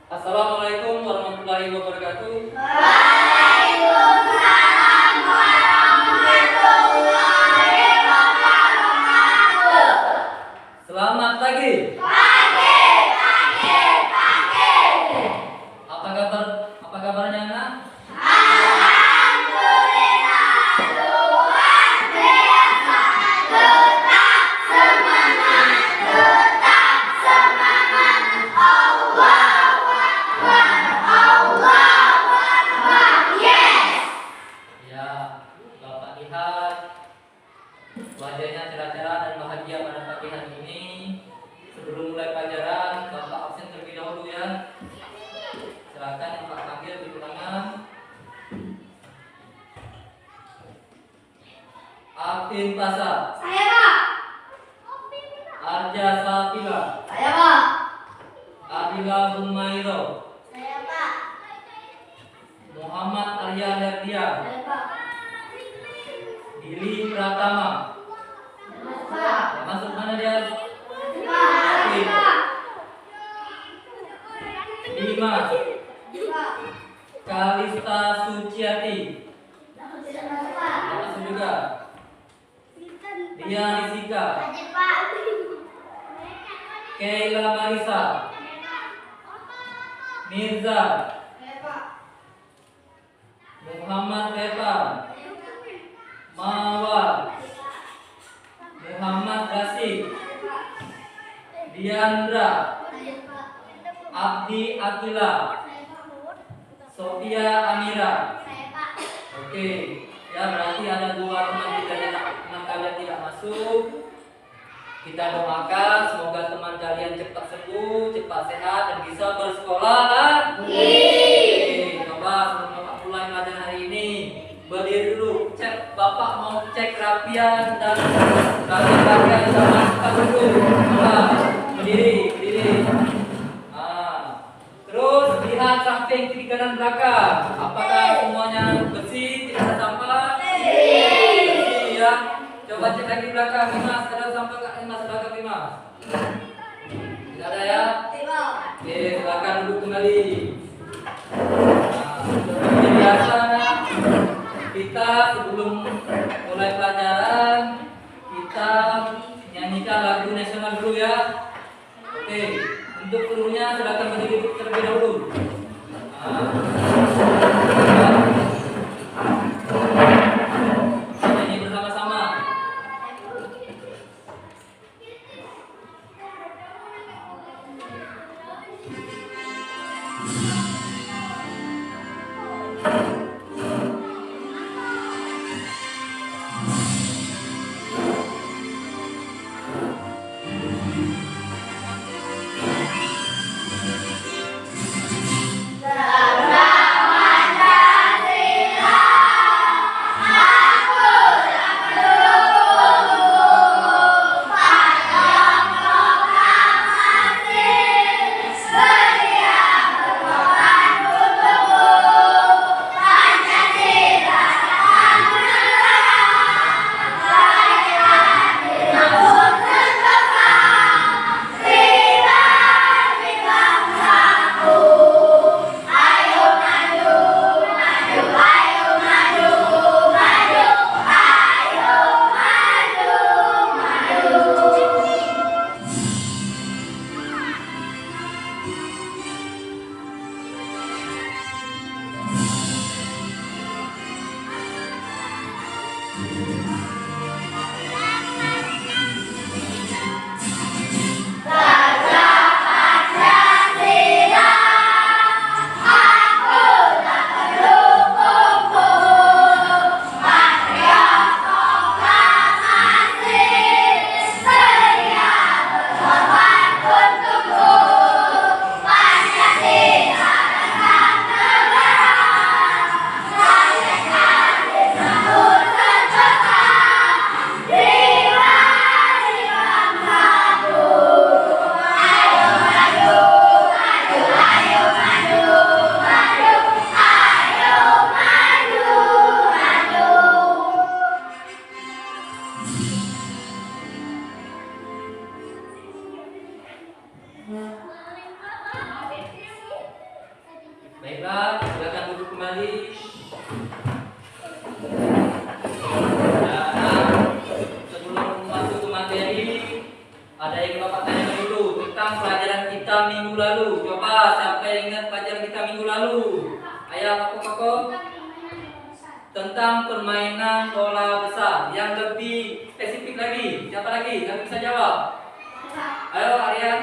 Assalamualaikum warahmatullahi wabarakatuh. Waalaikumsalam warahmatullahi wabarakatuh. Selamat pagi. Pagi. Apa kabarnya anak? Alhamdulillah, luar biasa. Tetap semangat, tetap semangat. Allahu Akbar, Allahu Akbar. Yes. Ya, Bapak lihat wajahnya cerah-cerah dan bahagia pada pagi hari ini. Sebelum mulai pelajaran, Bapak absen terlebih dahulu ya. Silakan yang Pak panggil di ruangan. Afin Pasa, Saya, Pak. Arja Sapila, Saya, Pak. Adila Bumairo, Saya, Pak. Muhammad Arya Herdia, Saya, Pak. Dili Pratama. Pak. Masuk mana dia? Pak. Pak. Dimas, Pak. Kalista Suciati, Pak. masuk juga. Dia Rizika, Keila Marisa, Mirza, Muhammad Repan, Mawar, Muhammad Rasid, Diandra, Abdi Akila, Sofia Amira. Oke, ya berarti ada dua teman kalian tidak masuk. Kita doakan semoga teman kalian cepat sembuh, cepat sehat dan bisa bersekolah lagi. Coba sebelum Bapak mulai pelajaran hari ini, berdiri dulu. Bapak mau cek rapian dan rapian sama kita dulu. Coba berdiri. Terus lihat samping kiri kanan belakang. Apakah semuanya bersih? Tidak ada sampah? Bersih ya. Coba cek lagi belakang. Dimas, ada sampah nggak? Dimas, belakang Dimas. Tidak ada ya? Oke, silakan duduk kembali. Seperti biasa, kita sebelum mulai pelajaran kita nyanyikan lagu nasional dulu ya. Oke. Untuk seluruhnya silakan berdiri terlebih dahulu. Nyanyi bersama-sama. Baiklah, silakan duduk kembali. Nah, sebelum masuk ke materi, ada yang Bapak tanya dulu tentang pelajaran kita minggu lalu. Coba siapa yang ingat pelajaran kita minggu lalu? Ayo, Koko. Tentang permainan bola besar. Yang lebih spesifik lagi, siapa lagi? Siapa bisa jawab? Ayo, Aryan.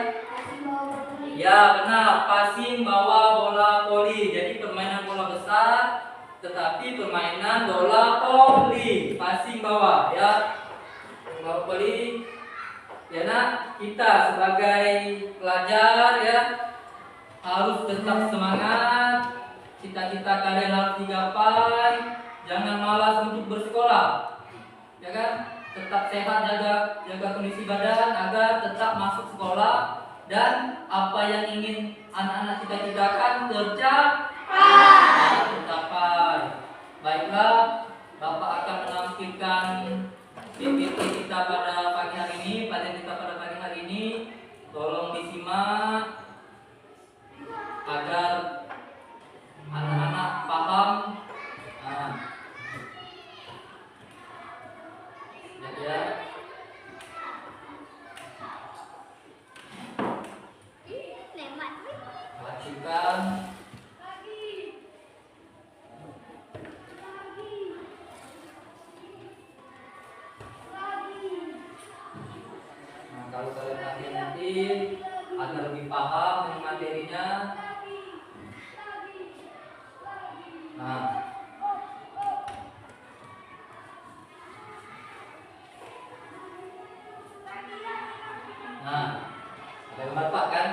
Ya benar, passing bawa bola voli. Jadi permainan bola besar, tetapi permainan bola voli. Passing bawa, ya. Bola voli. Ya nak, kita sebagai pelajar ya harus tetap semangat. Cita-cita kalian harus digapai. Jangan malas untuk bersekolah, ya kan? Tetap sehat, jaga kondisi badan agar tetap masuk sekolah. Dan apa yang ingin anak-anak cita-citakan tercapai. Baiklah, Bapak akan menampilkan PPT kita pada pagi hari ini, pelajaran kita pada pagi hari ini. Tolong disimak agar anak-anak paham. Ya. Perhatikan. Nah, kalau kalian nanti agar lebih paham dengan materinya. Nah, ada gambar Pak kan?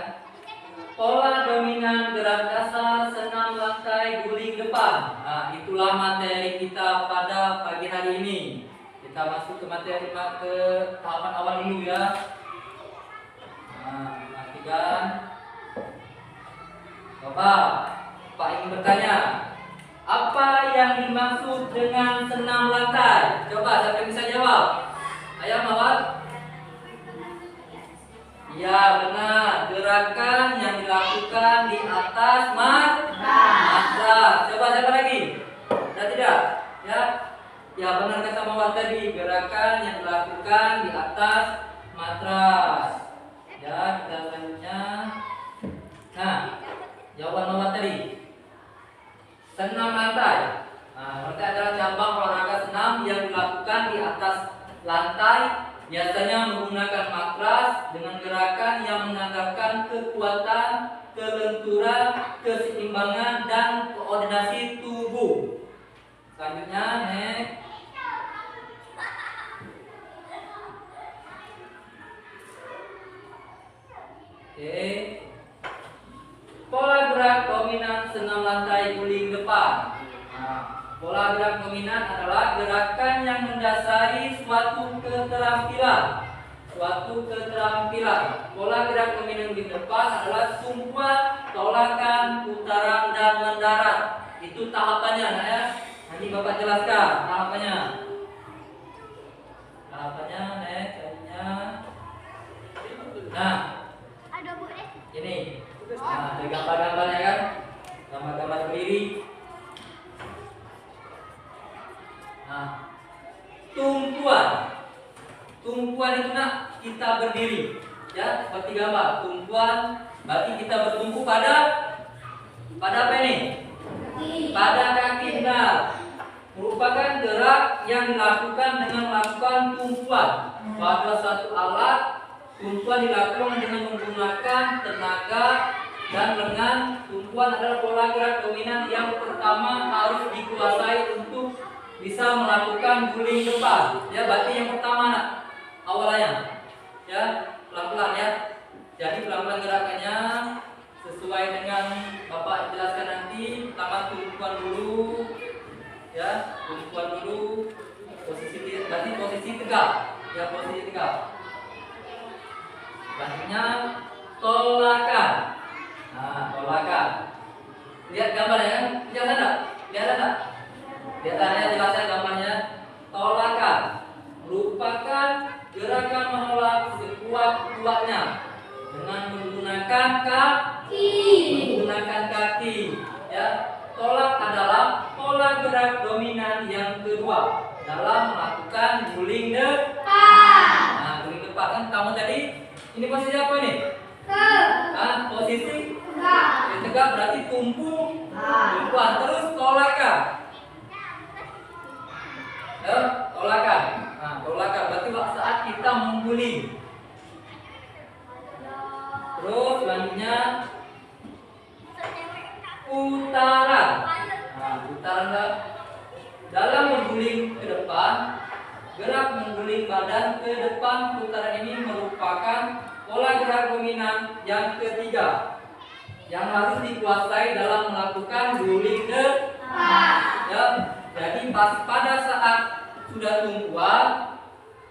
Pola dominan gerak dasar senam lantai guling depan. Nah, itulah materi kita pada pagi hari ini. Kita masuk ke materi ke tahapan awal dulu ya. Nah, perhatikan. Pak ingin bertanya, apa yang dimaksud dengan senam lantai? Coba siapa yang bisa jawab? Ayo Mawar. Ya benar, gerakan yang dilakukan di atas matras. Coba siapa lagi? Ada tidak? Ya benar kata Mawar tadi, gerakan yang dilakukan di atas matras. Ya, kita selanjutnya. Nah, jawaban Mawar tadi. Senam lantai. Nah, lantai adalah cabang olahraga senam yang dilakukan di atas lantai. Biasanya menggunakan matras dengan gerakan yang mengandalkan kekuatan, kelenturan, keseimbangan, dan koordinasi tubuh. Selanjutnya, next. Oke. Pola gerak dominan senam lantai guling depan. Pola gerak dominan adalah gerakan yang mendasari suatu keterampilan. Pola gerak dominan di depan adalah tumpuan, tolakan, putaran, dan mendarat. Itu tahapannya, nah ya. Nanti Bapak jelaskan tahapannya. Next. Nah, ini. Nah, ada gambar-gambarnya kan? Gambar-gambar berdiri. Nah, tumpuan itu nak kita berdiri, ya seperti gambar. Tumpuan berarti kita bertumpu pada apa ini? Pada kaki. Benar. Merupakan gerak yang dilakukan dengan melakukan tumpuan pada satu alat. Tumpuan dilakukan dengan menggunakan tenaga dan lengan. Tumpuan adalah pola gerak dominan yang pertama harus dikuasai untuk bisa melakukan guling depan. Ya, berarti yang pertama nak, awalnya. Ya, pelan-pelan ya. Jadi pelan-pelan gerakannya sesuai dengan Bapak jelaskan nanti. Pertama tumpuan dulu. Ya, tumpuan dulu. Berarti posisi tegak. Ya, posisi tegak. Selanjutnya tolakan. Nah, tolakan. Lihat gambarnya kan? Lihat ada? Lihat jelaskan gambarnya. Tolakan merupakan gerakan menolak sekuat-kuatnya dengan menggunakan kaki. Ya, Ya, tolak adalah pola gerak dominan yang kedua dalam melakukan guling depan. Nah, guling depan kan kamu tadi ini posisi apa nih? Posisi tegak berarti tumpuan terus tolakan. Ya, tolakan. Nah, tolakan berarti saat kita mengguling. Terus selanjutnya putaran. Nah, putaran dalam mengguling ke depan, gerak mengguling badan ke depan. Putaran ini merupakan pola gerak dominan yang ketiga yang harus dikuasai dalam melakukan guling depan. Ya, jadi pada saat sudah tumpuan,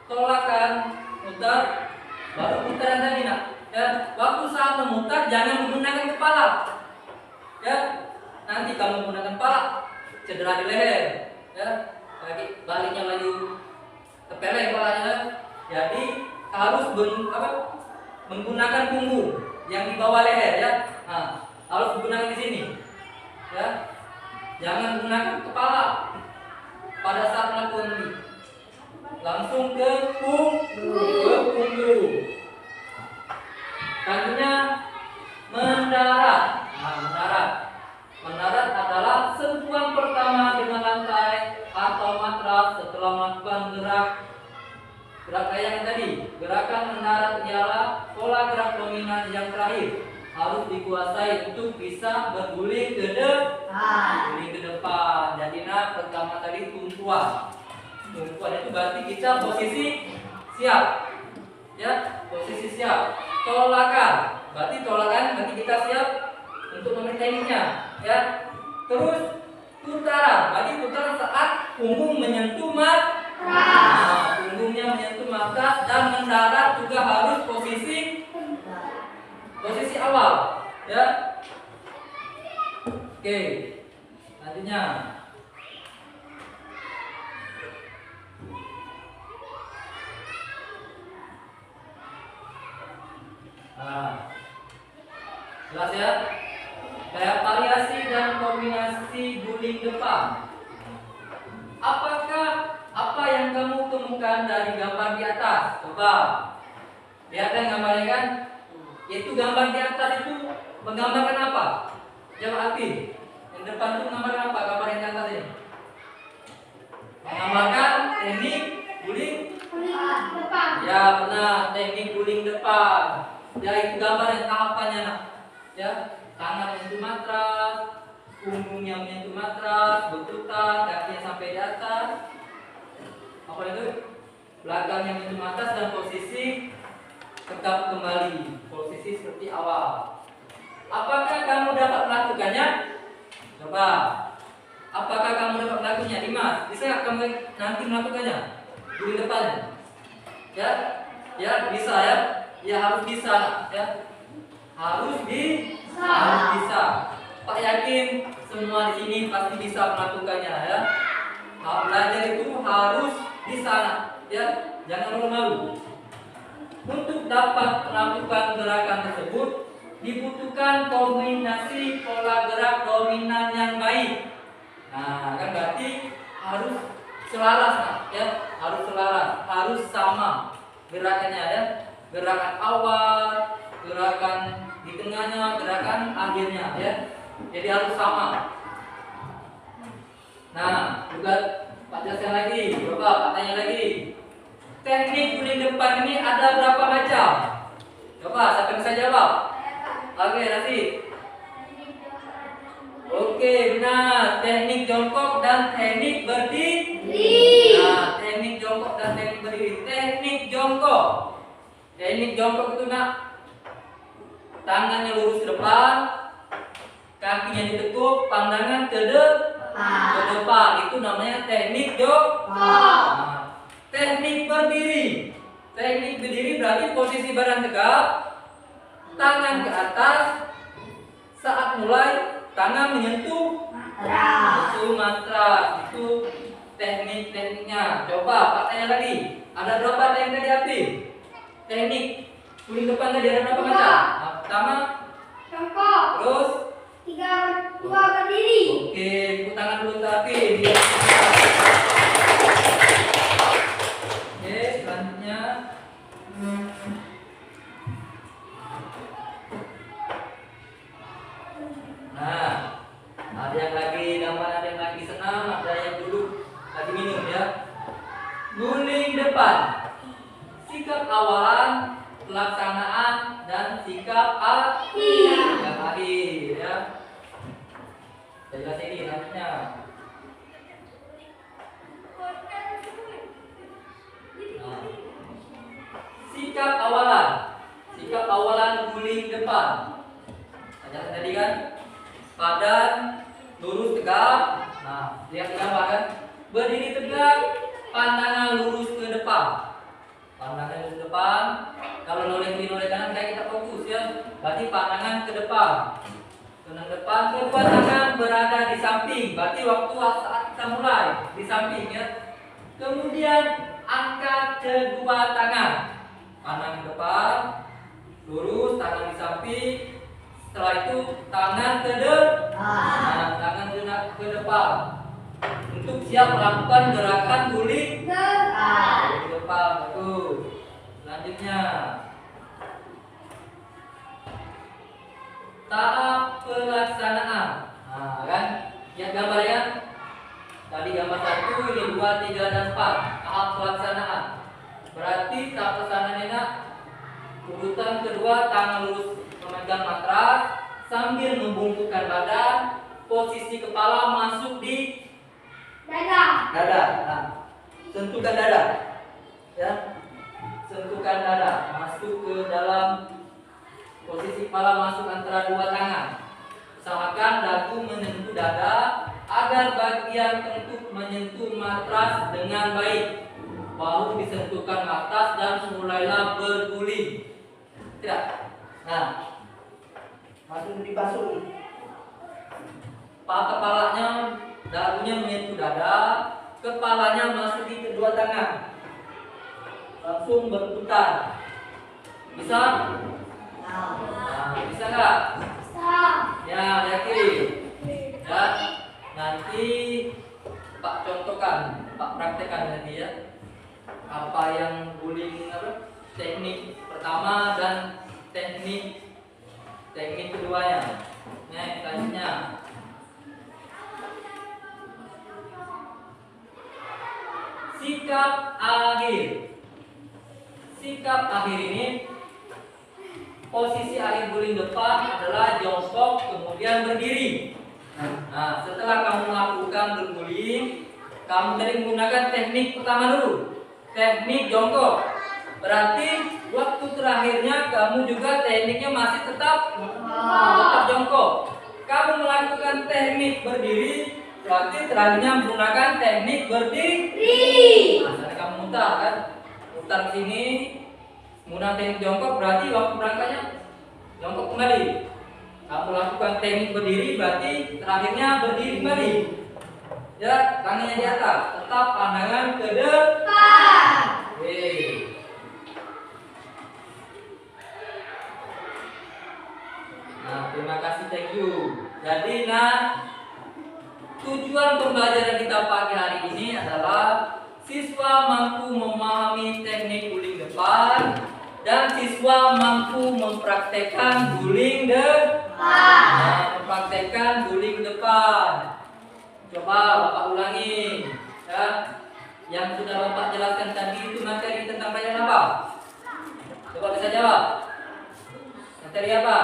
tolakan, mutar, baru putaran tadi nak. Ya, waktu saat memutar jangan menggunakan kepala. Ya, nanti kamu menggunakan kepala cedera di leher. Ya, baliknya lagi tepeleng kepalanya. Jadi harus menggunakan punggung yang di bawah leher ya. Nah, harus menggunakan di sini. Ya, jangan menggunakan kepala pada saat melakukan ini. Langsung ke punggung. Selanjutnya mendarat. Nah, mendarat adalah sentuhan pertama dengan lantai atau matras setelah melakukan gerak layang tadi. Gerakan mendarat ialah pola gerak dominan yang terakhir, harus dikuasai untuk bisa berguling ke depan. Jadi pertama tadi tumpuan itu berarti kita posisi siap. Ya, posisi siap. Tolakan berarti kita siap untuk memberi tekniknya. Ya, terus putaran berarti putaran saat punggung menyentuh matras. Punggungnya menyentuh matras. Dan mendarat juga harus posisi awal. Ya, oke. Selanjutnya jelas ya. Kayak variasi dan kombinasi guling depan. Apa yang kamu temukan dari gambar di atas? Coba lihat kan gambarnya kan. Itu gambar di atas itu menggambarkan apa? Jawab Alvin. Yang depan itu menggambarkan apa? Gambar yang di atas ini menggambarkan teknik guling depan. Ya benar, teknik guling depan. Ya itu gambar yang tahapannya nak. Ya, tangan menyentuh matras, punggungnya menyentuh matras, berputar, kakinya sampai di atas. Apa itu? Belakangnya menyentuh matras dan posisi tetap kembali, posisi seperti awal. Apakah kamu dapat melakukannya? Coba. Apakah kamu dapat melakukannya, Dimas? Bisa nggak kamu nanti melakukannya? Guling depannya? Ya, bisa ya. Ya harus bisa ya. Harus bisa. Pak yakin semua di sini pasti bisa melakukannya ya. Belajar itu harus bisa ya. Jangan malu-malu. Untuk dapat melakukan gerakan tersebut dibutuhkan kombinasi pola gerak dominan yang baik. Nah, kan berarti harus selaras ya. Harus sama gerakannya ya. Gerakan awal, gerakan di tengahnya, gerakan akhirnya ya. Jadi harus sama. Nah, juga Pak jelaskan lagi. Coba Pak tanya lagi. Teknik guling depan ini ada berapa macam? Coba siapa yang bisa jawab? Oke, Nasi. Oke, benar. Teknik jongkok dan teknik berdiri. Nah, teknik jongkok dan teknik berdiri. Teknik jongkok itu nak, tangannya lurus ke depan, kakinya ditekuk, pandangan ke depan. Itu namanya teknik jongkok. Nah, teknik berdiri. Teknik berdiri berarti posisi badan tegak, tangan ke atas. Saat mulai, tangan menyentuh matras. Itu tekniknya. Coba Pak tanya lagi. Ada berapa teknik tadi Api? Teknik guling depan tadi ada berapa macam? Nah, pertama Jongkok. terus 2 berdiri. depan. Sikap awalan, pelaksanaan, dan sikap akhir ya. Jelas ini nantinya. Nah. Sikap awalan guling depan. Ajaran tadi kan, badan lurus tegak. Nah, lihat gambar kan, berdiri tegak, pandangan lurus ke depan. Pandangan lurus ke depan. Kalau noleh kiri noleh kanan kayak kita fokus ya. Berarti pandangan ke depan. Pandangan depan, kedua tangan berada di samping. Berarti waktu saat kita mulai di samping ya. Kemudian angkat kedua tangan. Pandang ke depan, lurus, tangan di samping. Setelah itu tangan ke depan. Nah, tangan ke depan. Untuk siap melakukan gerakan guling ke depan. Bagus. Selanjutnya, tahap pelaksanaan. Nah, kan? Lihat gambar ya. Tadi gambar 1, ini 2, 3, dan 4. Tahap pelaksanaan. Berarti tahap pelaksanaannya urutan kedua, tangan lurus memegang matras sambil membungkukkan badan, posisi kepala masuk di dada. Nah, sentuhkan dada. Ya. Sentuhkan dada, masuk ke dalam posisi kepala masuk antara dua tangan. Usahakan dagu menyentuh dada agar bagian kentut menyentuh matras dengan baik. Bahu disentuhkan matras dan mulailah berguling. Tidak. Nah, masuk dibasuh. Kepalanya, dagunya menyentuh dada, kepalanya masuk di kedua tangan. Langsung berputar. Bisa? Nah, bisa nggak? Ya, yakin. Ya, nanti Pak contohkan, Pak praktekkan nanti ya. Apa yang guling teknik pertama dan teknik keduanya. Nah, selanjutnya sikap akhir. Sikap akhir ini, posisi akhir guling depan adalah jongkok kemudian berdiri. Nah, setelah kamu melakukan berguling, kamu tadi menggunakan teknik pertama dulu, teknik jongkok. Berarti waktu terakhirnya kamu juga tekniknya masih tetap jongkok. Kamu melakukan teknik berdiri, berarti terakhirnya menggunakan teknik berdiri. Nah, setelah kamu mutar kan, mutar ke sini, menggunakan teknik jongkok, berarti waktu berangkatnya jongkok kembali. Kamu lakukan teknik berdiri, berarti terakhirnya berdiri kembali. Ya, tangannya di atas, tetap pandangan ke depan. Oke. Nah, terima kasih, thank you. Jadi, tujuan pembelajaran kita pagi hari ini adalah siswa mampu memahami teknik guling depan dan siswa mampu mempraktekkan guling depan. Nah, mempraktekkan guling depan. Coba Bapak ulangi ya. Yang sudah Bapak jelaskan tadi itu materi tentang pelajaran apa? Coba bisa jawab. Materi apa?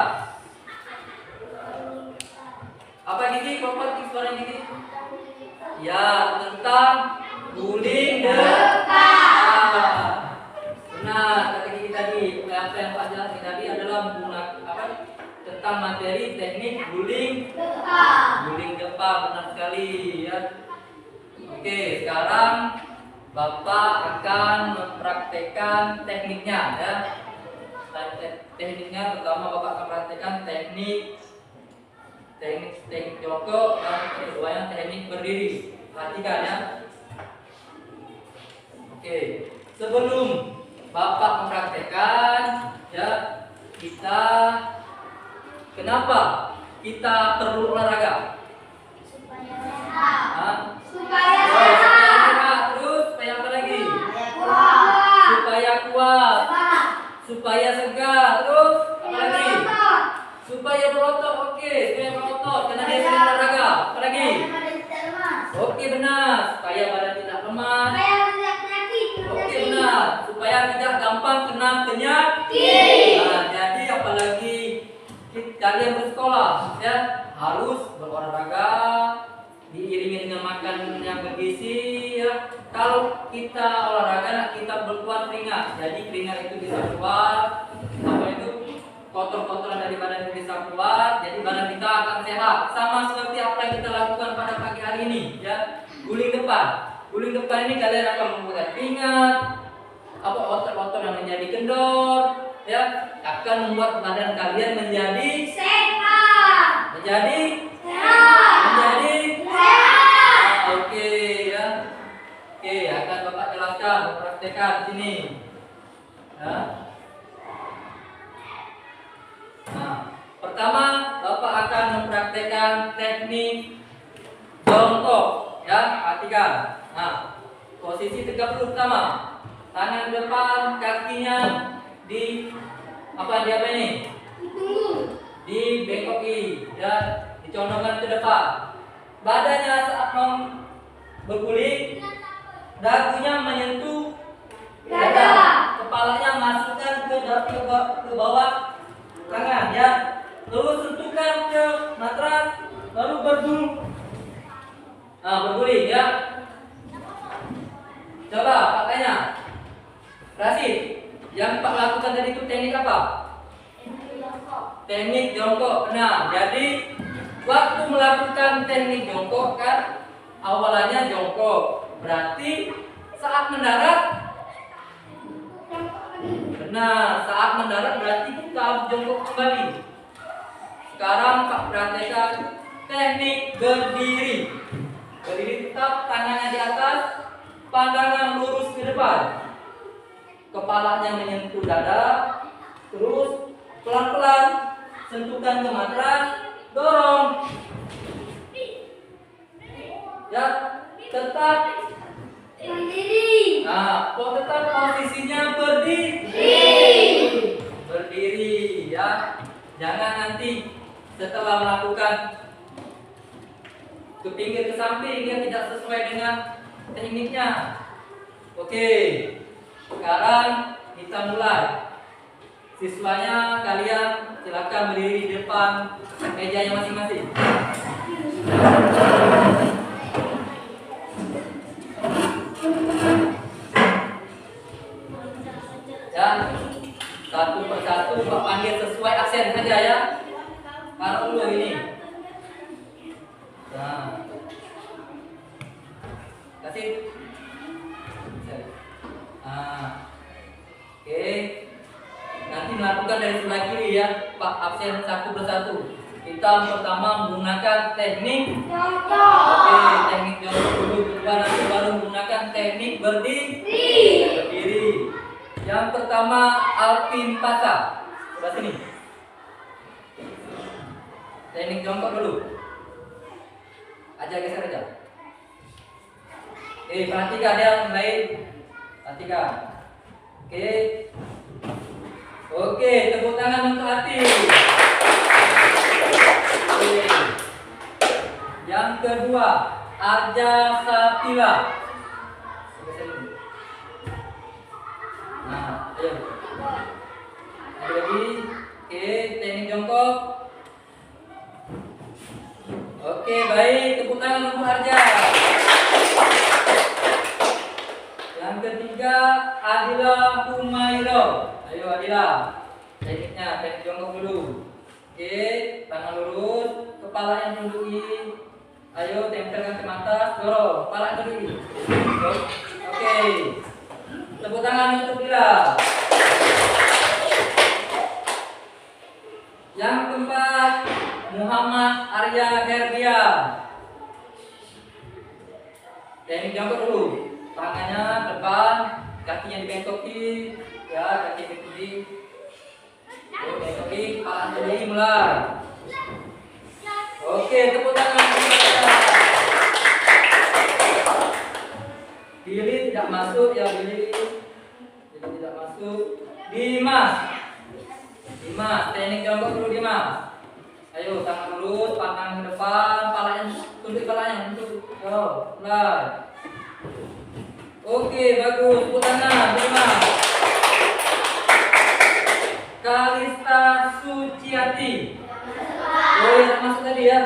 Apa Gigi? Bapak suara Gigi? Ya, tentang guling depan. Benar, kata Gigi tadi. Apa yang Pak jelaskan tadi adalah menggunakan apa? Tentang materi teknik guling depan. Benar sekali ya. Oke, sekarang Bapak akan mempraktekkan tekniknya ya. Tekniknya pertama Bapak akan praktekkan teknik jongkok dan keduanya teknik berdiri. Perhatikan ya. Oke, sebelum Bapak mempraktekkan ya, kenapa kita perlu olahraga? Supaya sehat. Supaya sehat. Terus supaya apa lagi? Supaya kuat. Supaya segar. Terus apa lagi? Supaya berotot. Oke, supaya berotot karena dia sering olahraga. Apa lagi? Oke, benar. Supaya badan tidak lemah. Oke, benar. ya harus berolahraga diiringi dengan makan yang bergizi ya. Kalau kita olahraga kita berkeluar keringat, jadi keringat itu bisa keluar, apa itu kotor-kotoran dari badan itu bisa keluar, jadi badan kita akan sehat. Sama seperti apa yang kita lakukan pada pagi hari ini ya. Guling depan ini kalian akan membuat keringat, apa otot-otot yang menjadi kendor ya, akan membuat badan kalian menjadi Sehat. menjadi oke ya. Oke, akan Bapak jelaskan, praktekkan di sini. Ya. Nah, pertama Bapak akan mempraktekkan teknik jongkok ya, perhatikan. Nah, posisi tegak dulu pertama. Tangan depan, kakinya di apa ini? Dibengkoki ya, dicondongkan ke depan. Badannya saat mau berguling, dagunya menyentuh dada, kepalanya masukkan ke bawah tangan ya. Terus sentuhkan ke matras, lalu berguling ya. Coba pakainya. Rasid, yang Pak lakukan tadi itu teknik apa? Teknik jongkok. Nah, jadi waktu melakukan teknik jongkok kan awalnya jongkok, berarti saat mendarat, benar, saat mendarat berarti kita harus jongkok kembali. Sekarang Pak praktekkan teknik berdiri. Berdiri tetap, tangannya di atas, pandangan lurus ke depan, kepalanya menyentuh dada, terus pelan-pelan sentuhkan ke matras, dorong. Ya, tetap Berdiri. nah, tetap posisinya berdiri ya. Jangan nanti setelah melakukan ke pinggir ke samping dia tidak sesuai dengan tekniknya. Oke, sekarang kita mulai. Siswanya kalian silakan berdiri di depan mejanya masing-masing. Ya, satu persatu Pak panggil sesuai aksen saja ya. Taruh dulu ini. Nah, kasih. Oke. Nanti melakukan dari sebelah kiri ya, Pak absen satu persatu. Kita pertama menggunakan teknik Jongkok. Oke, teknik jongkok dulu, kedua nanti baru menggunakan teknik berdiri. Yang pertama alpin pasa. Sebelah sini. Teknik jongkok dulu. Geser aja. Perhatikan yang lain. Perhatikan. Oke, tepuk tangan untuk hati. Yang kedua, Arja Sapila. Nah, ayo. Lagi. Teknik jongkok. Oke, baik. Tepuk tangan untuk Arja. Yang ketiga, Adila Humairo. Ayo Adila. Tekniknya, teknik jongkok dulu. Tangan lurus, kepala yang tunduki. Ayo tempelkan ke atas, dorong, kepala tunduki. Oke. Tepuk tangan untuk Adila. Yang keempat, Muhammad Arya Herdian. Teknik jongkok dulu. Tangannya depan, kakinya dibengkoki, ya kaki dibengkoki. Bengkoki, kepala tunduki mulai. Oke, tepuk tangan. Billy tidak masuk ya Billy. Tidak masuk. Dimas, teknik jongkok dulu Dimas. Ayo tangan lurus, pandang ke depan, palanya tunduk kepalanya untuk. Yo, mulai. Oke, bagus. Tepuk tangan Dimas. Kalista Suciati. Oh ya, masuk tadi ya.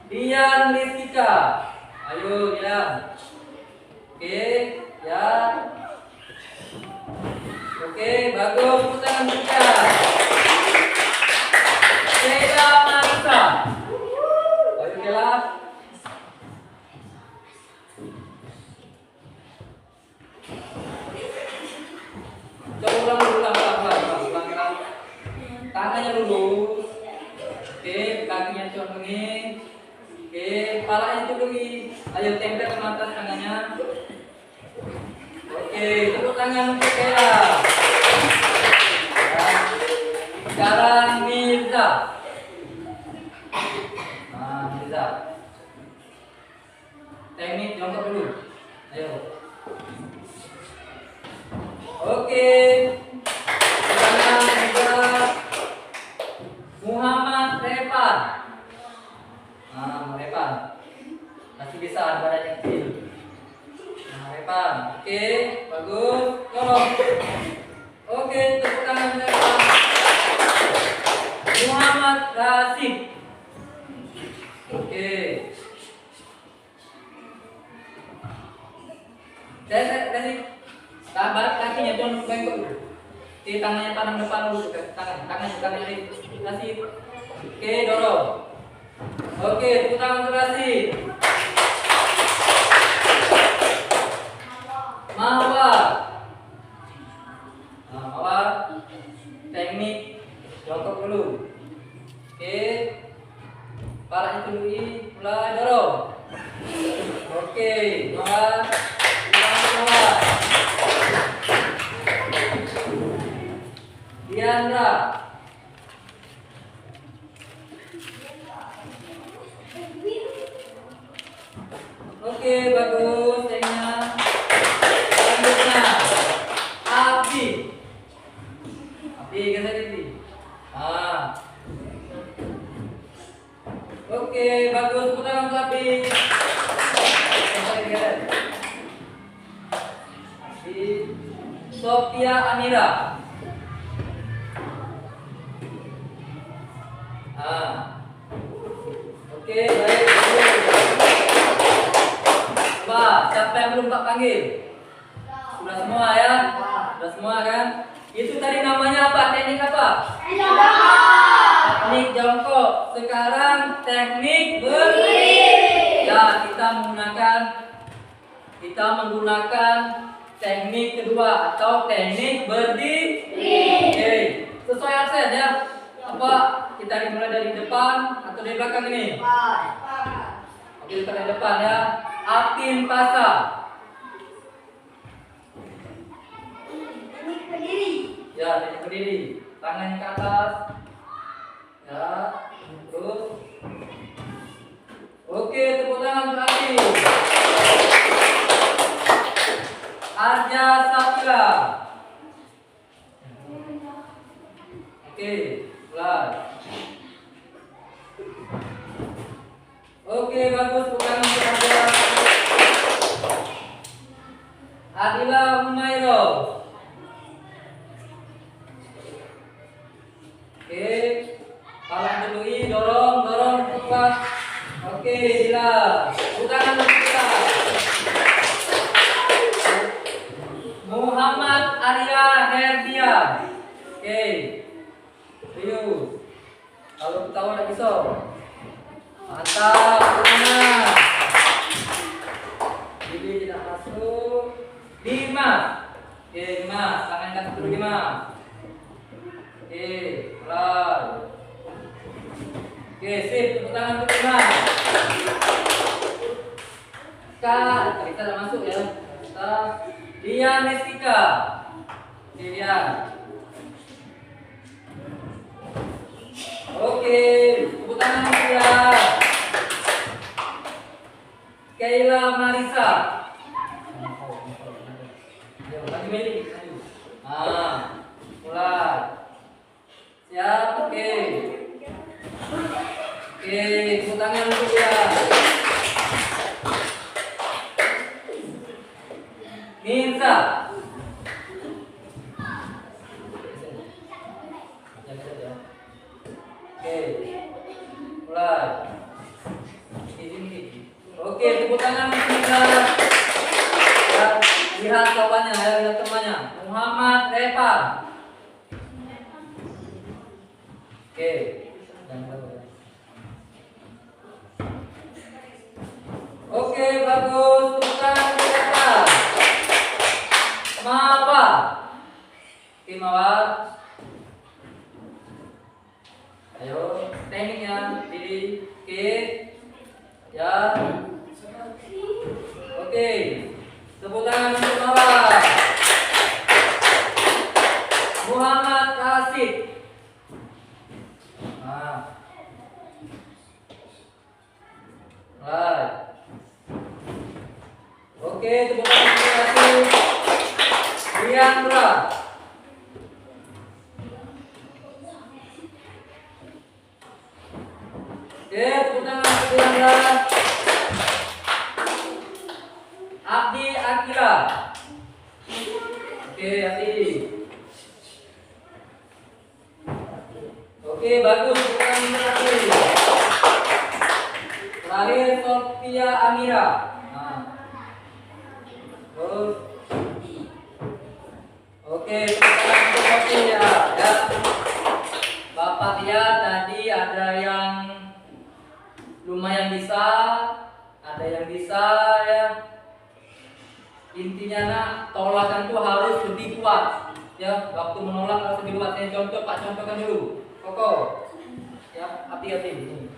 Dian Rizkika. Ayo Dian. Oke, ya. Oke, bagus. Tepuk tangan juga. Sheila Marisa. Ayo Sheila. Coba ulang. Tangannya lurus. Oke, kakinya condongin. Oke, kepalanya condongin. Ayo tempel ke atas tangannya. Oke, tepuk tangan untuk Sheila. Ya. Sekarang Mirza. Nah, Mirza. Teknik jongkok dulu. Ayo. Oke. Sekarang juga Muhammad Repan. Nah, Repan. Masih bisa badannya kecil. Nah, Repan. Oke, bagus. Tolong. Oke, tepuk tangan Repan. Muhammad Rasid. Oke. Kasih. Balik kakinya jangan bengkok dulu. Oke, tangannya pandang depan dulu. Tangannya ini. Kasih. Oke, dorong. Oke, tepuk tangan untuk Rasid. Mawar. Nah, Mawar. Teknik jongkok dulu. Oke. Kepalanya tundukkan, mulai dorong. Oke, Mawar. Mawar. Diandra. Oke, bagus. Tehnya. Selanjutnya Abi. Abi, geser Abi. Ah. Oke, bagus. Putar untuk Abi. Abi. Sophia Amira. Ah. Oke, baik. Coba, siapa yang belum Pak panggil? Sudah semua ya? Sudah semua kan? Itu tadi namanya apa? Teknik apa? Teknik jongkok. Sekarang teknik berdiri. Ya, kita menggunakan teknik kedua atau teknik berdiri. Oke, sesuai absen ya. Apa? Kita dimulai dari depan atau dari belakang ini? Oke, kita dari depan ya. Atin Pasa. Ya, teknik berdiri. Tangan ke atas. Ya, terus. Oke, tepuk tangan untuk Atin. Arja Sapila. Oke, mulai. Oke, bagus. Bukan untuk Arja. Adila Humairo. Oke, kalian dulu dorong kuat. Oke, Dila. Bukan untuk kita. Muhammad Arya Herdian. Oke. Ayo. Kalau ketawa lagi so. Mantap, benar. Jadi tidak masuk. Dimas. Oke, Dimas, tangan kaki dulu Dimas. Oke, mulai. Oke, sip, tepuk tangan untuk Dimas. Kita tidak masuk ya. Kita Dian Rizkika. Oke, Dian. Oke, tepuk tangan untuk Dian. Sheila Marisa. Ayo, lagi milik. Ah, mulai. Siap, oke. Oke, tepuk tangan untuk Dian. Mirza. Mulai. Ini. Oke, tepuk tangan kita. Ya, lihat kawannya, ya, lihat temannya. Muhammad Repa. Oke. Oke, bagus. Tepuk tangan kita. Mawa. Oke, Mawa. Ayo, tekniknya pilih. Oke. Ya. Oke. Tepuk tangan untuk Mawa. Muhammad Rasid. Nah. Right. Oke, tepuk tangan untuk Rasid. Diandra. Oke, tepuk tangan untuk Diandra. Abdi Akira. Oke, Abdi. Oke, bagus. Tepuk tangan untuk Abdi. Terakhir Sophia Amira. Nah. Terus. Oke, tepuk tangan untuk Sophia. Ya. Bapak lihat tadi ada yang lumayan bisa, ada yang bisa ya. Intinya nak, tolakan tuh harus lebih kuat. Ya, waktu menolak harus lebih kuat. Saya contoh, Pak contohkan dulu. Koko. Ya, hati-hati ini.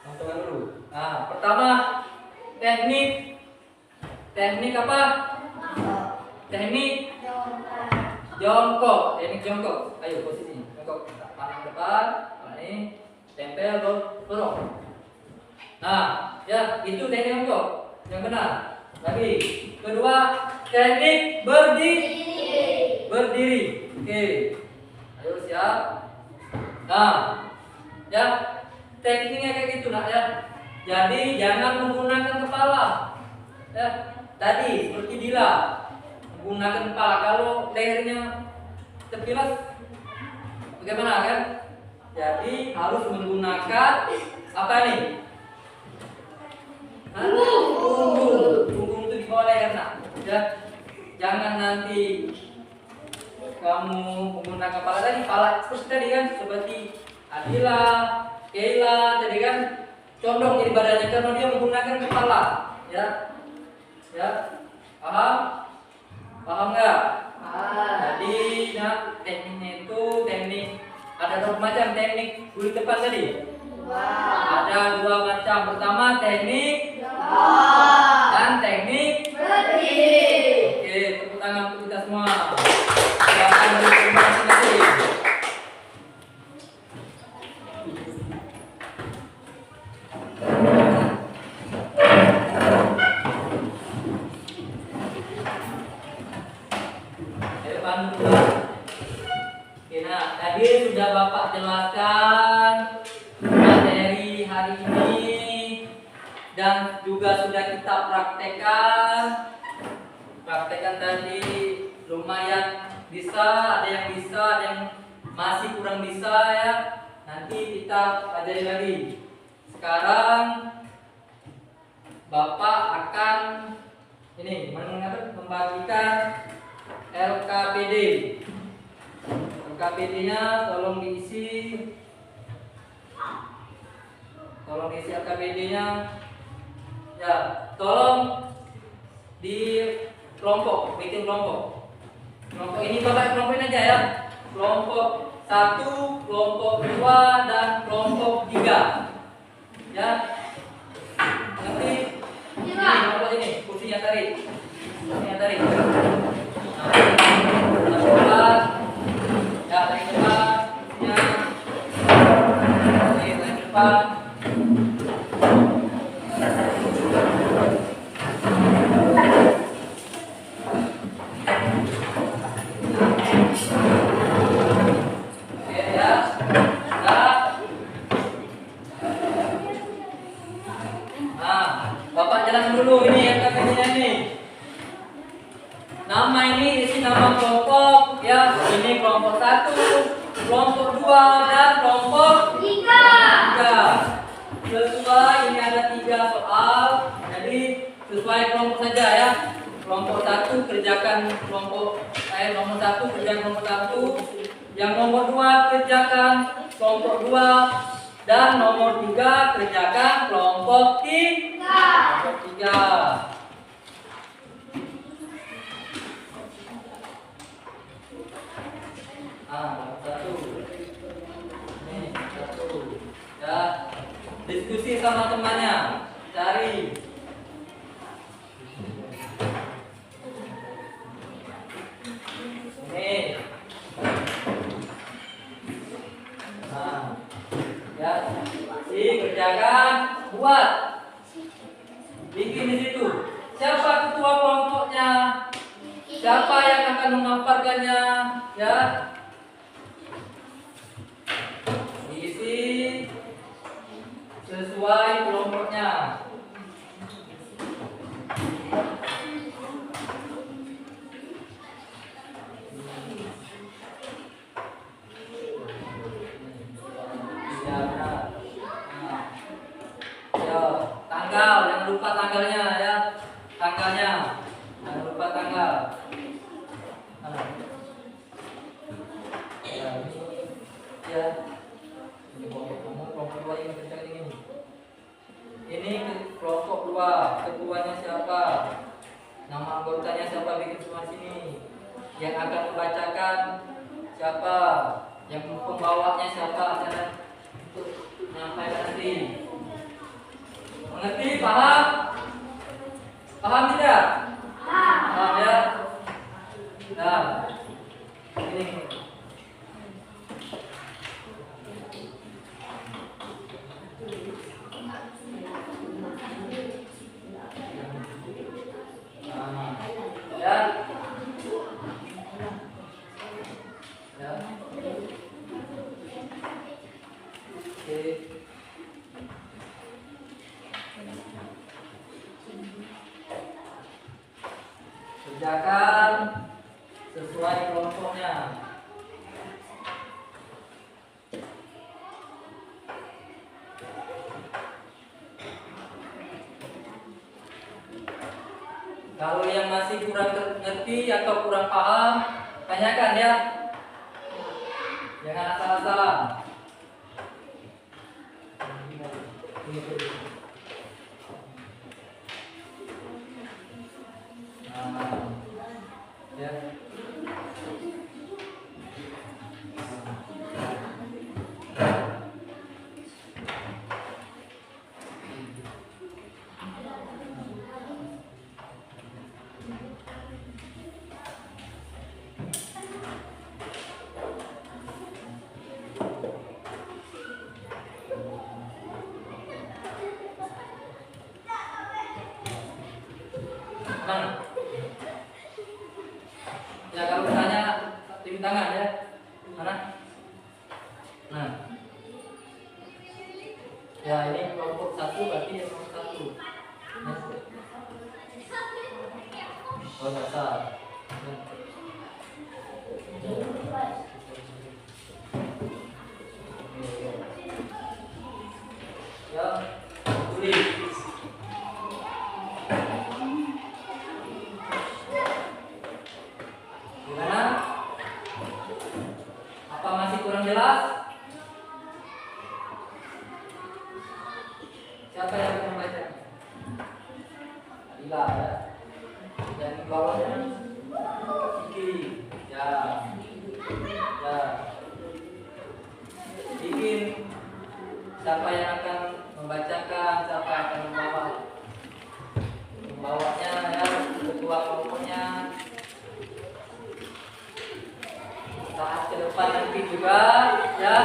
Contohkan dulu. Nah, pertama teknik. Teknik apa? Teknik jongkok. Teknik jongkok. Ayo posisi. Jongkok. Tangan depan, tangan ini tempel, dorong. Nah, ya itu teknik jongkok yang benar. Lagi. Kedua, teknik berdiri. Oke. Ayo siap. Nah, ya tekniknya kayak gitu nak ya. Jadi jangan menggunakan kepala. Ya, tadi seperti Dila menggunakan kepala. Kalau lehernya terpilas, bagaimana kan? Jadi harus menggunakan apa nih? Punggung itu di bawah leher nak. Ya, jangan nanti kamu menggunakan kepala tadi, kepala seperti tadi kan, seperti Adila, Keila tadi kan, condong jadi badannya karena dia menggunakan kepala. Ya, ya, paham? Paham nggak? Jadi, nah, tekniknya itu teknik ada berapa macam teknik kulit depan tadi? Ada 2 macam. Pertama teknik dan teknik berdiri. Oke, tepuk tangan untuk kita semua. Silakan duduk di masing-masing. Oke, nah tadi sudah Bapak jelaskan materi hari ini dan juga sudah kita praktekkan tadi lumayan bisa, ada yang bisa, ada yang masih kurang bisa ya. Nanti kita pelajari lagi. Sekarang Bapak akan ini membagikan LKPD. LKPD-nya tolong diisi. Tolong isi LKPD-nya. Ya, tolong di kelompok, bikin kelompok. Kelompok ini Bapak kelompokin aja ya. Kelompok 1, kelompok 2 dan kelompok 3. Ya. Nanti ini kelompok ini, kursinya tarik. Kursinya tarik. Nah, ya, tarik depan, kursinya. Oke, tarik depan. Bapak jelaskan dulu ini yang katanya ini. Nama ini isi nama kelompok ya. Ini kelompok 1, kelompok 2 dan kelompok 3. 3. Sesuai, ini ada 3 soal. Jadi sesuai kelompok saja ya. Kelompok 1 kerjakan nomor 1 kerjakan kelompok 1. Yang nomor 2 kerjakan kelompok 2 dan nomor 3 kerjakan kelompok 3. Kelompok 3. Nomor 1. Ini 1. Ya. Diskusi sama temannya. Cari. Ini. Ya. Kerjakan, buat. Bikin di situ. Siapa ketua kelompoknya? Siapa yang akan memaparkannya? Ya. Isi sesuai kelompoknya. Ya, benar. Ya, tanggal, jangan lupa tanggalnya ya. Tanggalnya. Jangan lupa tanggal. Ya, ya. Ini kelompok 2 ini kerjakan ini. Ini kelompok 2, ketuanya siapa? Nama anggotanya siapa, bikin semua sini. Yang akan membacakan siapa? Yang pembawanya siapa? Cara untuk menyampaikan nanti. Mengerti? Paham? Paham tidak? Paham ya? Nah, ini. Ya. Ya. Oke. Kerjakan sesuai kelompoknya. Kalau yang masih kurang ngerti atau kurang paham, tanyakan ya. Jangan asal-asalan. Ya. Ya, kalau bertanya tim tangan ya. Mana? Nah. Ya, ini kelompok 1 berarti ya kelompok 1. Nah. Oh, dasar. Ya, tulis. Gimana? Apa masih kurang jelas? Siapa yang akan membaca? Bila ya. Dan di bawahnya Iki. Ya. Ya. Bikin siapa yang akan membacakan, siapa yang akan membawanya ya, ketua kelompoknya. Saat ke depan nanti juga ya,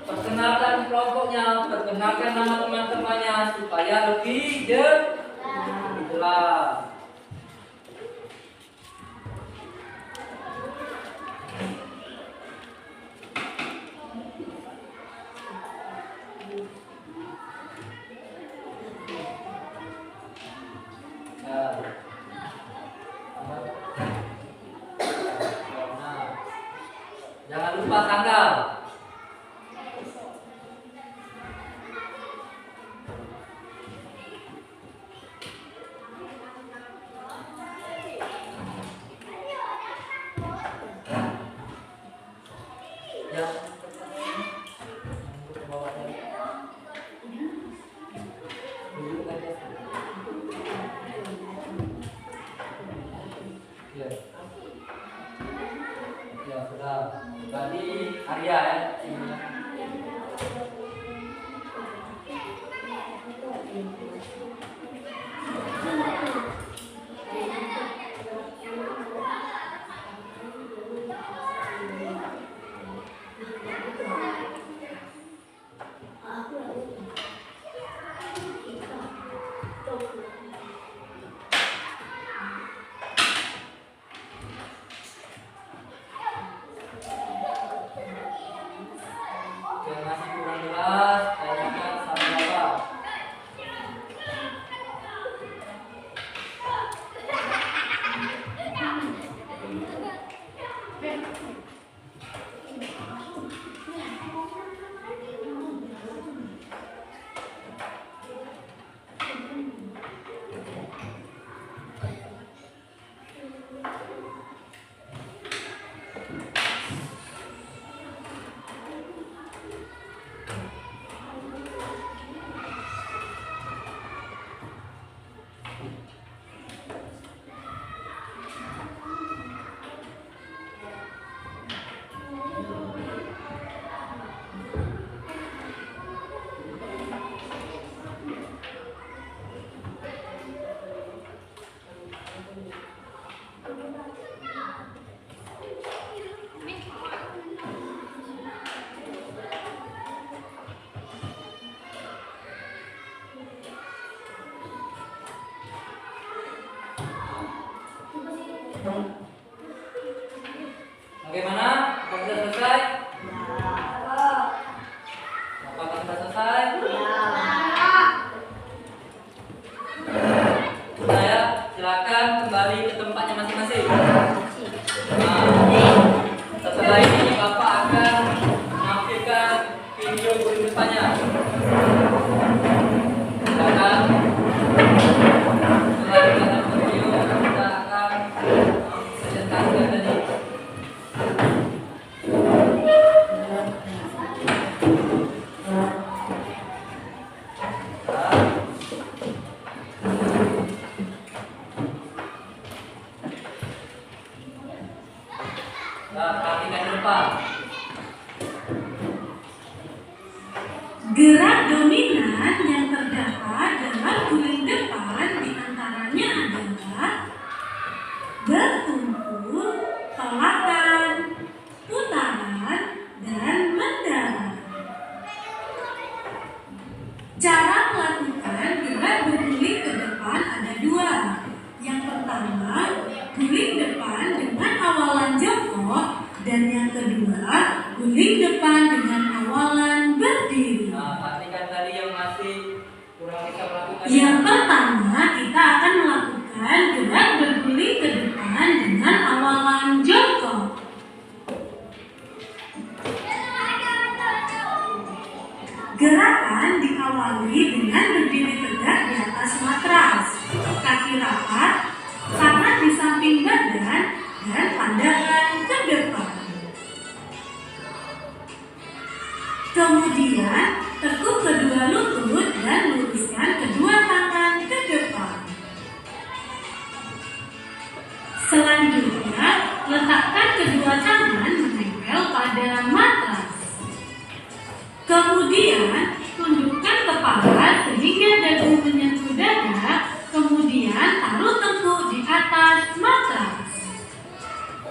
perkenalkan kelompoknya, perkenalkan nama teman-temannya supaya lebih jelas. Jangan lupa tanggal Cara melakukan gerak berguling ke depan ada dua. Yang pertama, guling depan dengan awalan jongkok, dan yang kedua, guling depan dengan awalan berdiri. Nah, pastikan tadi yang masih kurang bisa melakukan. Yang pertama, kita akan melakukan gerak berguling ke depan dengan awalan jongkok. Gerakan diawali dengan berdiri tegak di atas matras, kaki rapat, tangan di samping badan, dan pandangan ke depan. Kemudian, tekuk kedua lutut dan luruskan kedua tangan ke depan. Selanjutnya, letakkan kedua tangan menempel pada matras. Kemudian, tundukkan kepala sehingga dagu menyentuh dada, kemudian taruh tengkuk di atas matras.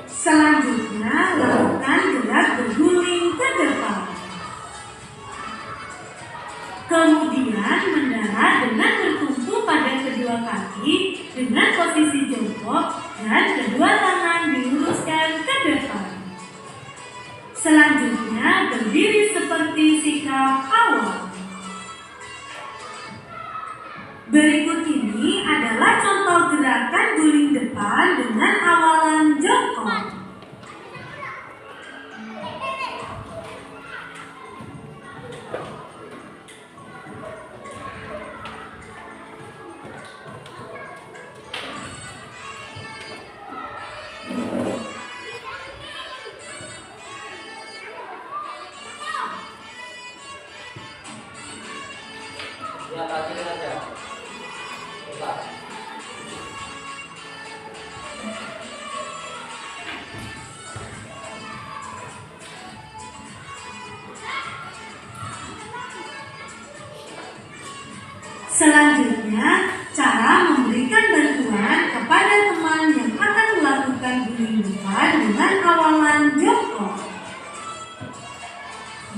Selanjutnya, lakukan gerak berguling ke depan. Kemudian, mendarat dengan bertumpu pada kedua kaki dengan posisi jongkok dan kedua tangan diluruskan ke depan. Selanjutnya, berdiri seperti sikap awal. Berikut ini adalah contoh gerakan guling depan dengan awalan jongkok. Ya, pastikan aja. Coba. Selanjutnya, cara memberikan bantuan kepada teman yang akan melakukan guling depan dengan awalan jongkok.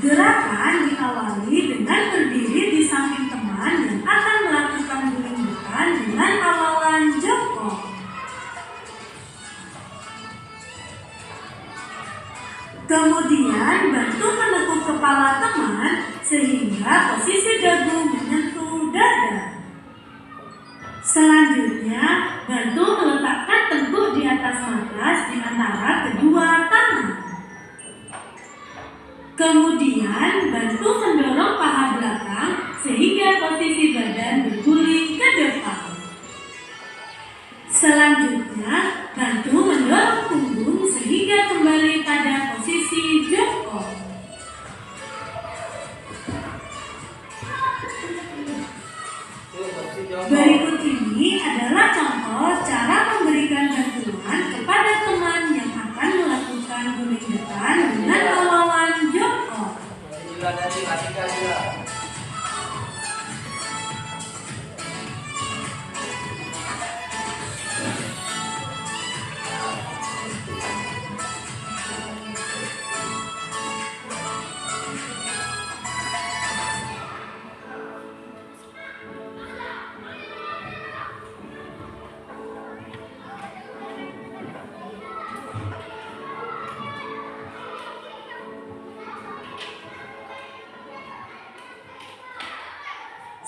Gerakan diawali dengan berdiri di samping teman yang akan melakukan guling depan dengan awalan jongkok. Kemudian, bantu menekuk kepala teman sehingga posisi dagu menyentuh dada. Selanjutnya, bantu meletakkan tengkuk di atas matras di antara kedua tangan. Kemudian, bantu mendorong paha belakang sehingga posisi badan berguling ke depan. Selanjutnya, bantu mendorong punggung sehingga kembali pada posisi jongkok. Berikut ini adalah contoh cara memberikan bantuan kepada teman yang akan melakukan guling depan dengan awalan jongkok. Juga nanti pastikan juga.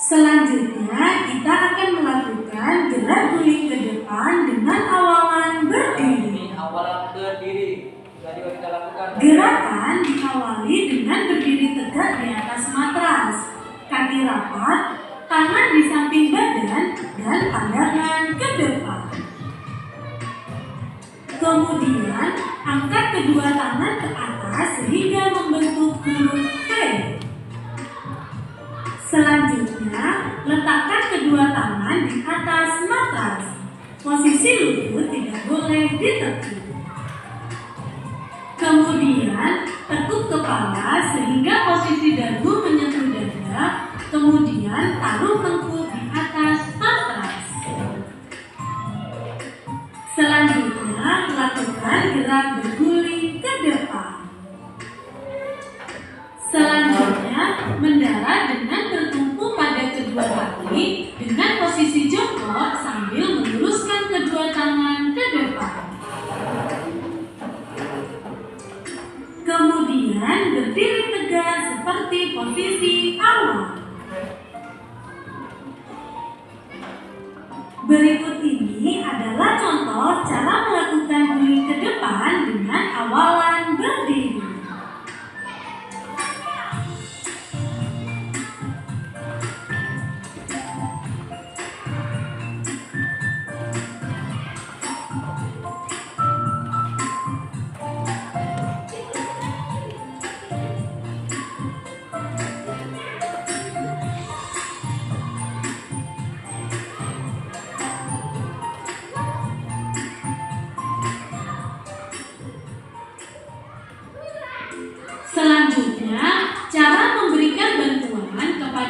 Selanjutnya, kita akan melakukan gerak guling ke depan dengan awalan berdiri. Ini awalan berdiri. Tadi kita lakukan. Gerakan diawali dengan berdiri tegak di atas matras, kaki rapat, tangan di samping badan, dan pandangan ke depan. Kemudian, angkat kedua tangan ke atas sehingga membentuk huruf T. Selanjutnya, letakkan kedua tangan di atas matras. Posisi lutut tidak boleh ditekuk. Kemudian, tekuk kepala sehingga posisi dagu menyentuh dada. Kemudian, taruh tengkuk di atas matras. Selanjutnya, lakukan gerak berguling ke depan. Selanjutnya, mendarat dengan bertumpu pada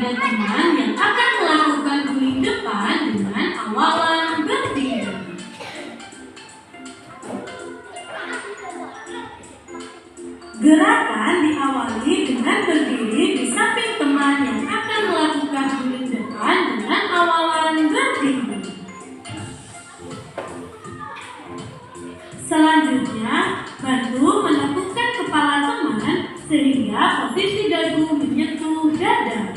kepada teman yang akan melakukan guling depan dengan awalan berdiri. Gerakan diawali dengan berdiri di samping teman yang akan melakukan guling depan dengan awalan berdiri. Selanjutnya, bantu menekukkan kepala teman sehingga posisi dagu menyentuh dada.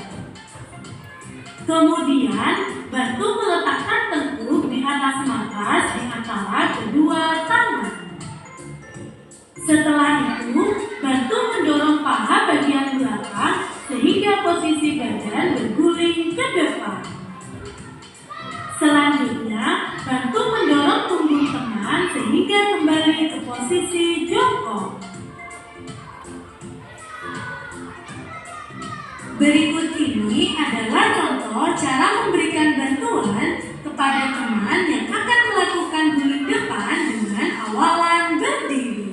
Kemudian, bantu meletakkan tengkuk di atas matras di antara kedua tangan. Setelah itu, bantu mendorong paha bagian belakang sehingga posisi badan berguling ke depan. Selanjutnya, bantu mendorong punggung teman sehingga kembali ke posisi jongkok. Berikut ini adalah contoh cara memberikan bantuan kepada teman yang akan melakukan guling depan dengan awalan berdiri.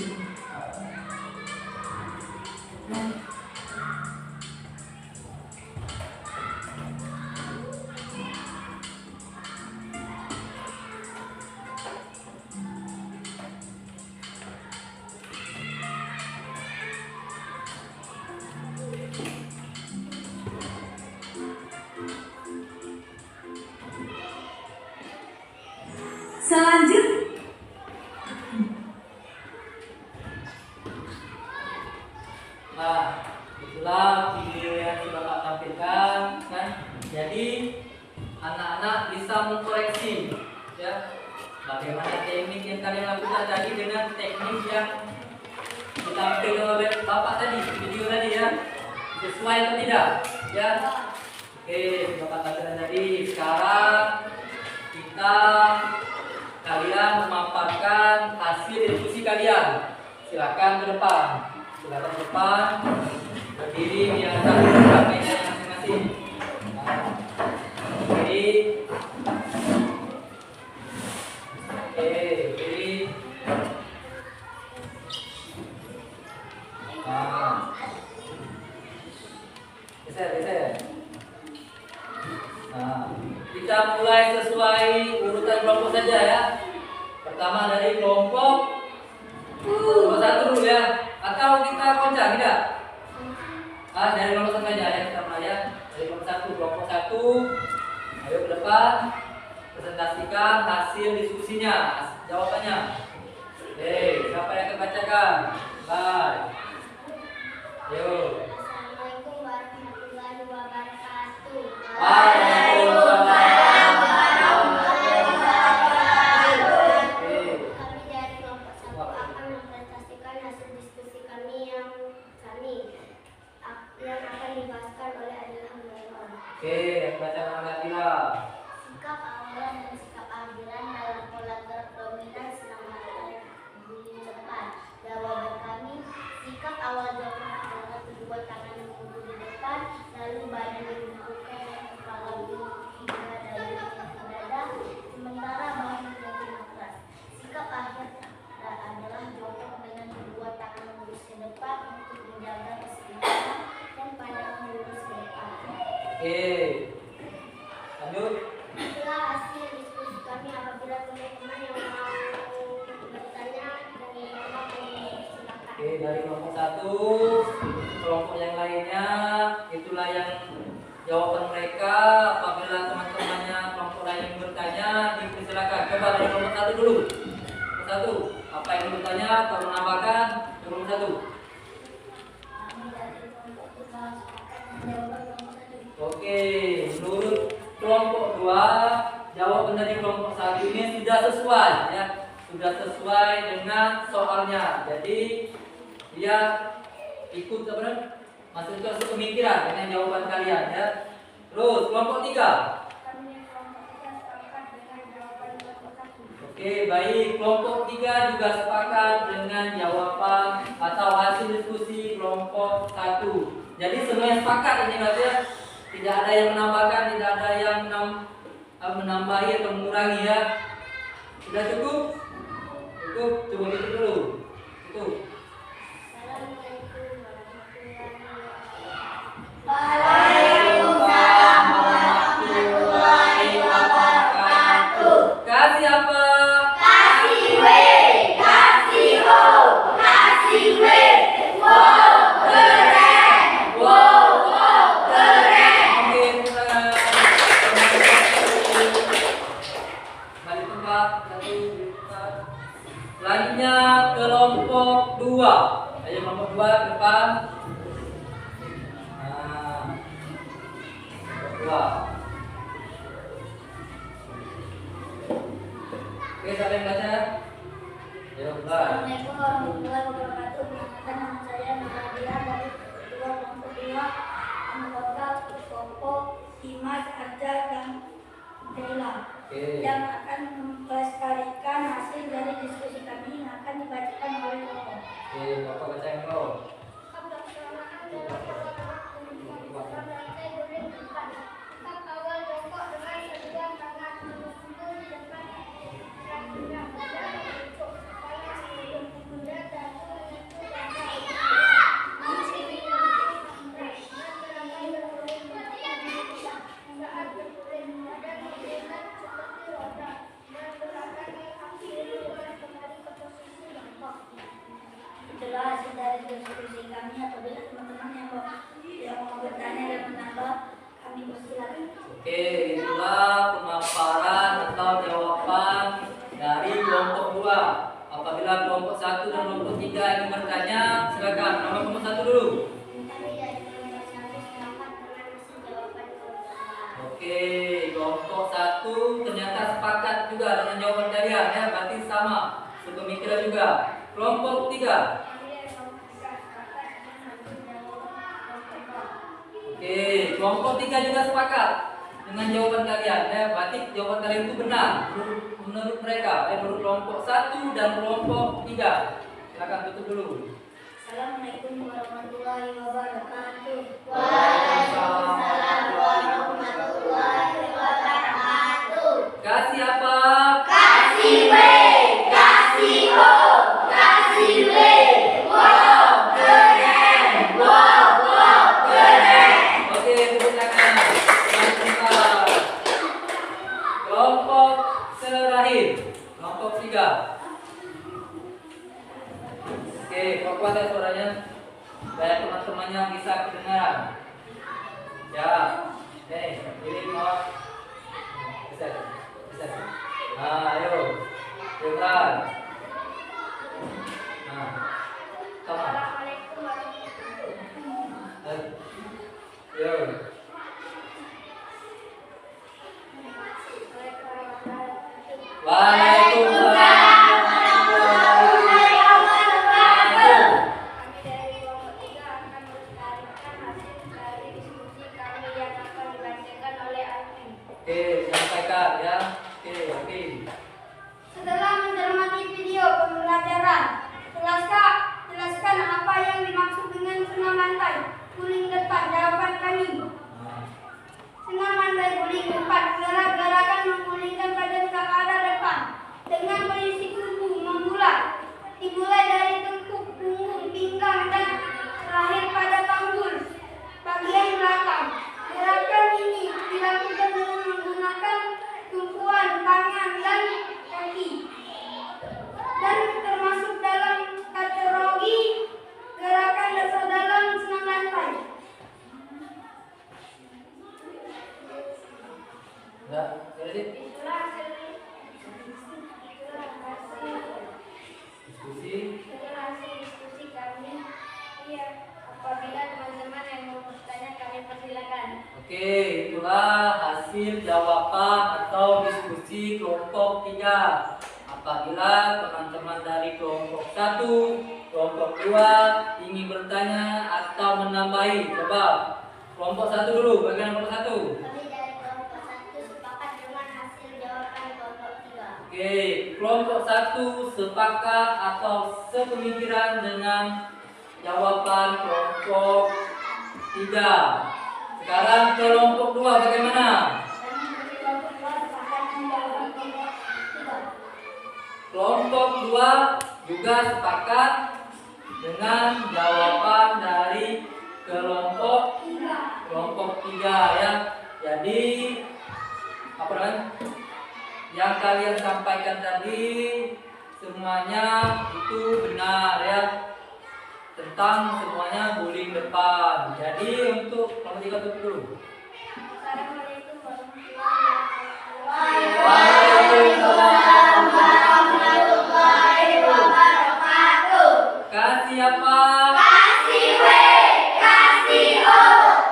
Selanjutnya, nah, itulah video yang sudah Pak tampilkan kan. Jadi anak-anak bisa mengkoreksi ya bagaimana teknik yang kalian lakukan tadi dengan teknik yang ditampilkan oleh Bapak tadi, video tadi ya. Sesuai atau tidak? Ya. Oke, Bapak tampilkan tadi. Sekarang kalian memaparkan hasil diskusi kalian. Silakan ke depan. Silakan ke depan. Berdiri di atas meja masing-masing. Nah, berdiri. Oke, berdiri. Nah. Geser. Nah, kita mulai sesuai urutan kelompok saja ya. Pertama dari kelompok nomor 1 dulu ya. Atau kita koncang tidak? Dari kelompok 1 saja ya kita mulai ya. Dari kelompok 1. Ayo ke depan. Presentasikan hasil diskusinya, jawabannya. Oke, siapa yang akan bacakan? Bye. Ayo. Assalamualaikum warahmatullahi wabarakatuh. Waalaikumsalam. Kami dari kelompok 1 akan mempresentasikan hasil diskusi kami yang akan dibahaskan oleh Adila Hamdalah. Oke, baca nama Adila. Sikap awalan dan sikap akhiran dalam pola gerak dominan selama guling depan. Jawaban kami, sikap awal jawaban adalah kedua tangan mengumpul di depan, lalu badan dibungkukkan dan kepala hingga dada, sementara bahu menjadi matras. Sikap akhir adalah jongkok dengan kedua tangan lurus ke depan untuk menjaga keseimbangan dan pandangan lurus ke depan. Oke. Lanjut. Itulah hasil diskusi kami. Apabila teman-teman yang mau bertanya dan menjawab, silakan. Oke, dari kelompok 1, kelompok yang lainnya, itulah yang jawaban mereka. Apabila teman-temannya kelompok lain yang bertanya, dipersilakan. Coba dari kelompok 1 dulu. Kelompok 1, apa yang bertanya atau menambahkan? Kelompok 1. Kami dari kelompok 2 sepakat menjawab kelompok 1. Oke, menurut kelompok 2, jawaban dari kelompok 1 ini sudah sesuai ya. Sudah sesuai dengan soalnya. Jadi dia ikut masuk ke pemikiran dengan jawaban kalian ya. Terus kelompok 3. Kami dari kelompok 3 sepakat dengan jawaban kelompok 1. Oke, baik. Kelompok 3 juga sepakat dengan jawaban atau hasil diskusi kelompok 1. Jadi semuanya sepakat ini berarti ya. Tidak ada yang menambahkan, tidak ada yang menambahi atau mengurangi ya. Sudah cukup? Cukup, coba tutup dulu. Tutup. Assalamualaikum warahmatullahi wabarakatuh. Waalaikumsalam. 2. Oke, siapa yang baca? Ya, mulai. Assalamualaikum warahmatullahi wabarakatuh. Perkenalkan nama saya Nadia dari ketua kelompok 2 anggota kelompok Dimas, Arja, dan Dela Oke. yang akan melestarikan hasil dari diskusi kami yang akan dibacakan oleh kelompok. Oke, Bapak baca yang kau. Itulah hasil dari diskusi kami. Apabila teman-teman yang mau bertanya dan menambah, kami persilakan. Oke, itulah pemaparan atau jawaban dari kelompok 2. Apabila kelompok 1 dan kelompok 3 ingin bertanya, silakan. Nama kelompok 1 dulu. Kami dari kelompok 1 sepakat dengan hasil jawaban kelompok. Oke, kelompok 1 ternyata sepakat juga dengan jawaban kalian ya, berarti sama, sepemikiran juga. Kelompok 3. Oke, kelompok 3 juga sepakat dengan jawaban kalian ya, berarti jawaban kalian itu benar menurut mereka, menurut kelompok 1 dan kelompok 3. Silakan tutup dulu. Assalamualaikum warahmatullahi wabarakatuh. Waalaikumsalam warahmatullahi wabarakatuh. Kasih apa? Kasih W, kasih O, kasih W. Wow, keren. Wow, keren. Oke, tepuk tangan. Mantap. Kelompok terakhir, kelompok 3. Oke, kok kuat ya suaranya? Biar teman-temannya bisa kedengaran. Ya, ini mau bisa. Nah, ayo, dengar. Nah, sama. Assalamualaikum warahmatullahi wabarakatuh. Yo. Waalaikumsalam warahmatullahi wabarakatuh. Kami dari kelompok 3 akan melestarikan hasil dari diskusi kami yang akan dibacakan oleh Alvin. Oke, sampaikan ya. Oke. Setelah mencermati video pembelajaran, jelaskan apa yang dimaksud dengan senam lantai guling depan. Jawaban kami. Nah, Senam lantai guling depan adalah gerakan menggulingkan badan ke arah depan dengan posisi tubuh membulat, dimulai dari tengkuk, punggung, pinggang dan terakhir pada panggul bagian belakang. Gerakan ini dilakukan dengan menggunakan tumpuan tangan dan kaki dan termasuk dalam kategori gerakan dasar dalam senam lantai. enggak, jadi Itulah hasil diskusi kami. Iya, apabila teman-teman yang mau bertanya kami persilakan. oke, itulah hasil jawaban atau diskusi kelompok 3. Apabila teman-teman dari kelompok 1, kelompok 2 ingin bertanya atau menambahi, coba kelompok 1 dulu, bagian kelompok 1. Kami dari kelompok 1 sepakat dengan hasil jawaban kelompok 3. Oke, kelompok 1 sepakat atau sepemikiran dengan jawaban kelompok 3. Sekarang kelompok 2 bagaimana? Kami dari kelompok 2 sepakat dengan jawaban kelompok 3. Kelompok 2 juga sepakat dengan jawaban dari kelompok 3 ya. Jadi apa namanya? Yang kalian sampaikan tadi semuanya itu benar ya. Tentang semuanya guling depan. Jadi untuk kelompok 3 tutup dulu. Assalamualaikum warahmatullahi Waalaikumsalam warahmatullahi wabarakatuh. Kasih apa? Kasih W, kasih O,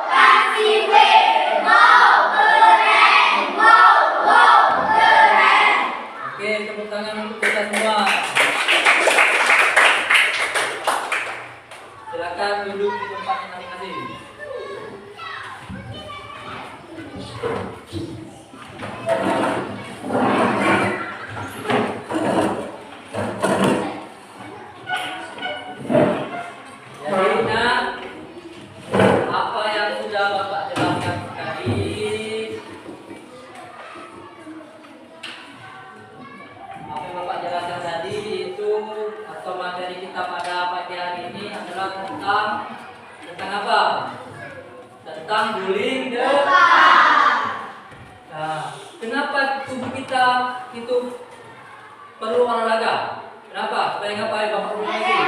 kasih W. Wow, Jadi nak, apa yang sudah Bapak jelaskan tadi, itu atau materi kita pada pagi hari ini adalah tentang apa? Tentang guling depan. Nah, kenapa tubuh kita itu perlu olahraga? Kenapa? Supaya ngapain Bapak ulang lagi?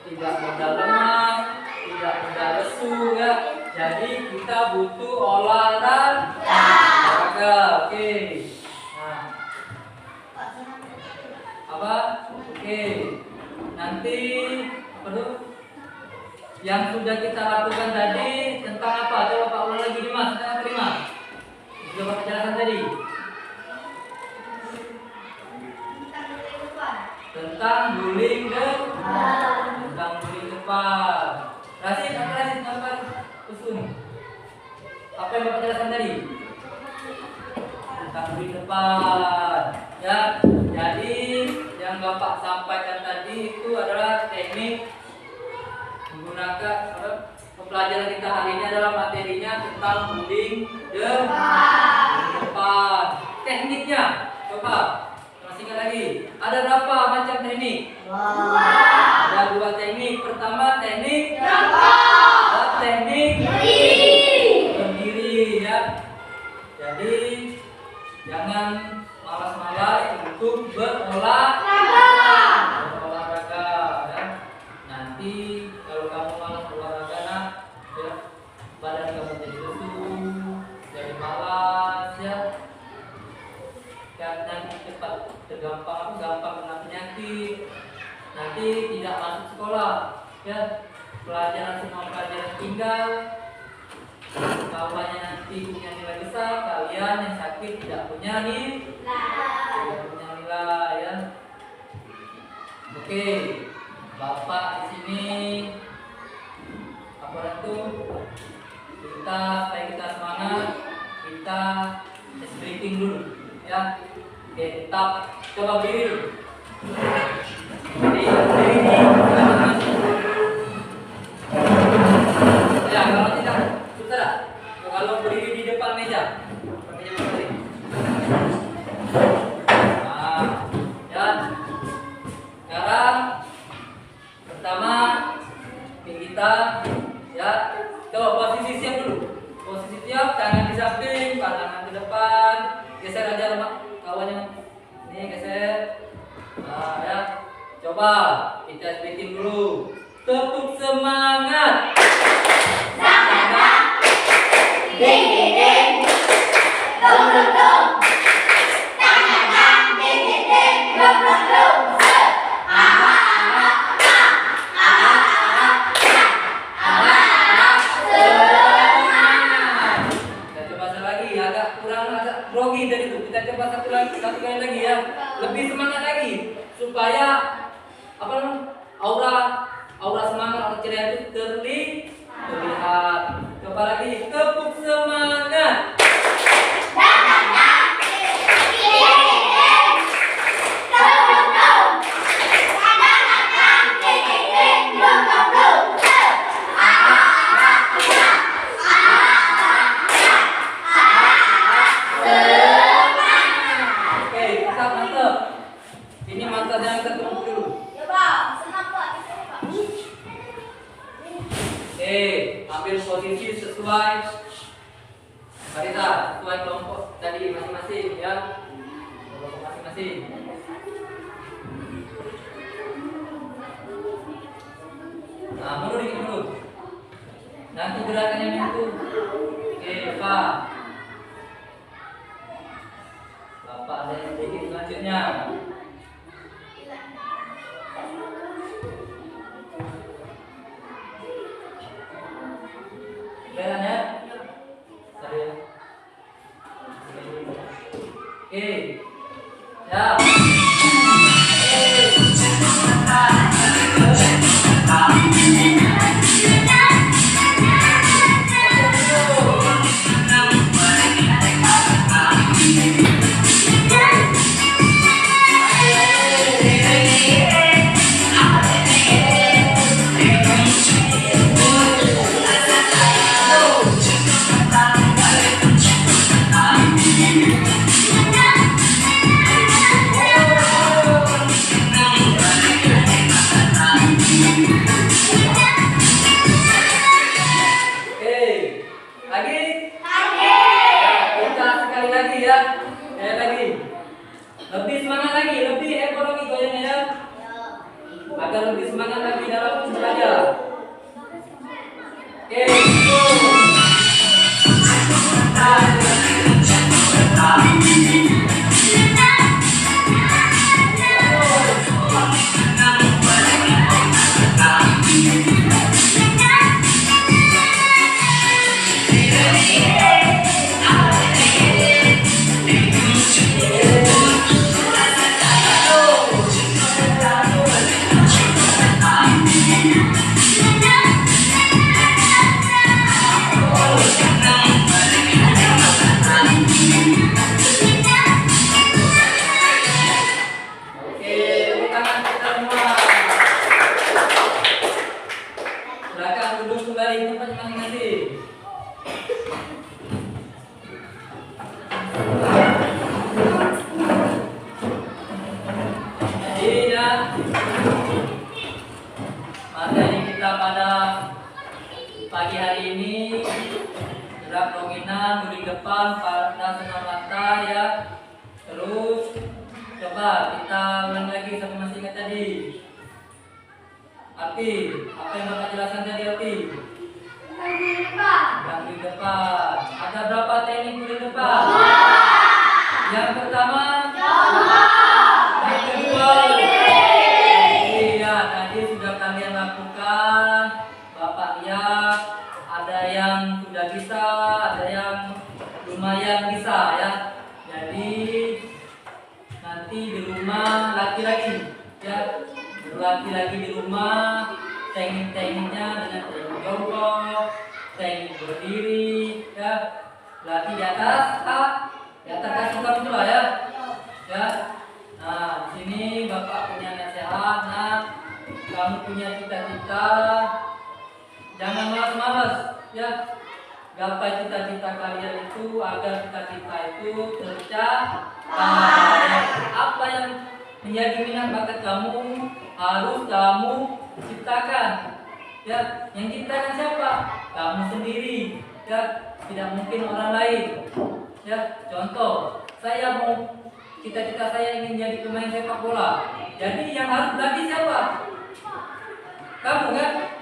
Tidak mudah lemah, tidak mudah lesu ya. Jadi kita butuh olahraga. Oke. Nah. Apa? Oke. Nanti apa tuh? Yang sudah kita lakukan tadi tentang apa? Coba Pak ulang lagi Dimas, tentang apa Dimas? Sudah Bapak jelaskan tadi. Tentang guling depan. Tentang guling depan. Rasid, apa usul? Apa yang Bapak jelaskan tadi? Tentang guling depan. Ya, jadi yang Bapak sampaikan tadi itu adalah teknik menggunakan pembelajaran kita hari ini adalah materinya tentang guling depan. Tekniknya, coba masih lagi. Ada berapa macam teknik? Ada 2 teknik. Pertama teknik teknik berdiri ya. Jadi jangan malas-malas untuk berolahraga ya. Nanti kalau kamu malas olahraga ya, badan kamu jadi lesu, jadi malas ya. Nanti cepat gampang kena penyakit. Nanti tidak masuk sekolah ya. Semua pelajaran tinggal. Kawannya nanti punya nilai besar, kalian yang sakit tidak punya nilai ya. Oke, Bapak di sini apa itu? Supaya kita semangat, kita breathing dulu ya. Oke, tetap coba berdiri dulu. Berdiri ya, kalau tidak susah. Kalau berdiri di depan meja. Nah, ya. Sekarang pertama kita ya, coba posisi siap dulu. Posisi siap, tangan di samping, pandangan ke depan. Geser aja lemak kawannya. Ini geser. Nah, ya. Coba kita speaking dulu. Tepuk semangat. Ding ding ding, dong dong dong, tang tang tang, ding ding ding, dong dong dong, Kita coba satu lagi, agak grogi tadi itu. Kita coba satu kali lagi ya, lebih semangat lagi supaya apa aura semangat, aura ceria itu terlihat. Coba lagi, tepuk semangat. Oke, kita mantap. Ini mantapnya kita tunggu dulu. Ambil posisi sesuai sesuai kelompok tadi masing-masing ya. Kelompok masing-masing. Nah, mundur dikit dulu. Nanti gerakannya itu. Oke, Pak. Bapak ada yang sedikit selanjutnya. Jalannya. Oke. Ya. Oke, lagi. Ya, kita sekali lagi ya. Lagi. Lebih semangat lagi, lebih ekonomi goyangnya ya. Agar lebih semangat lagi dalam belajar. Oke, go. Oke, tepuk tangan kita semua. Silakan duduk kembali di tempat masing-masing. Jadi ya, materi kita pada pagi hari ini gerak dominan, guling depan, pada senam mata ya. Terus coba kita ulang lagi sampai masih ingat tadi. Api, apa yang Bapak jelaskan tadi Api? Guling depan. Ada berapa teknik guling depan? Yang pertama, yang kedua. Iya, tadi sudah kalian lakukan. Bapak lihat, ada yang sudah bisa, ada yang lumayan bisa ya. Jadi nanti di rumah laki-laki ya, laki-laki di rumah teknik-tekniknya dengan teknik jongkok, teknik berdiri ya, laki di atas di atas kasih kamu dulu ya. Ya. Nah, di sini Bapak punya nasihat, nah, kamu punya cita-cita, jangan malas-malas ya. Gapai cita-cita kalian itu agar cita-cita itu tercapai. Apa yang menjadi minat bakat kamu harus kamu ciptakan. Ya, yang ciptakan siapa? Kamu sendiri. Ya, tidak mungkin orang lain. Ya, contoh, saya mau cita-cita saya ingin jadi pemain sepak bola. Jadi yang harus berlatih siapa? Kamu kan?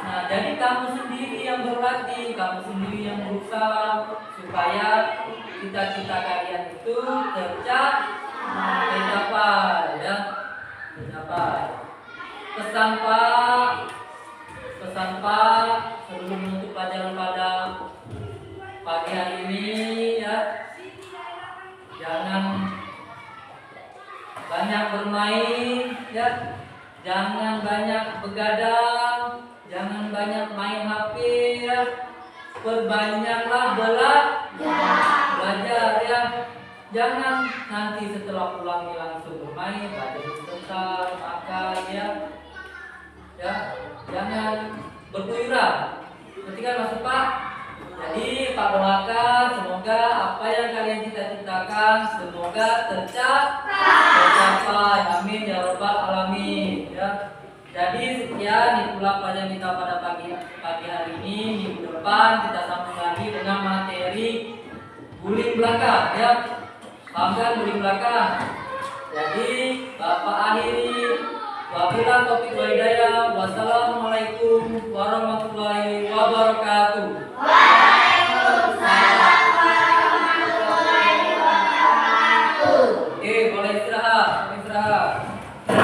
Nah, jadi kamu sendiri yang berlatih, kamu sendiri yang berusaha supaya cita-cita kalian itu tercapai ya, tercapai. Pesan Pak sebelum menutup pelajaran pada pagi hari ini ya, jangan banyak bermain ya, jangan banyak begadang, jangan banyak main HP ya. Perbanyaklah belajar ya. Jangan nanti setelah pulang langsung bermain, baca sebentar, makan ya. Ya, jangan berkeluyuran. Ketika masuk Pak. Jadi Pak doakan semoga apa yang kalian cita-citakan semoga tercapai. Amin ya rabbal alamin ya. Jadi sekian itulah pelajaran kita pada pagi hari ini. Minggu depan kita sambung lagi dengan materi guling belakang ya. Paham kan guling belakang? Jadi Bapak akhiri. Wabillahi taufiq wal hidayah. Wassalamualaikum warahmatullahi wabarakatuh.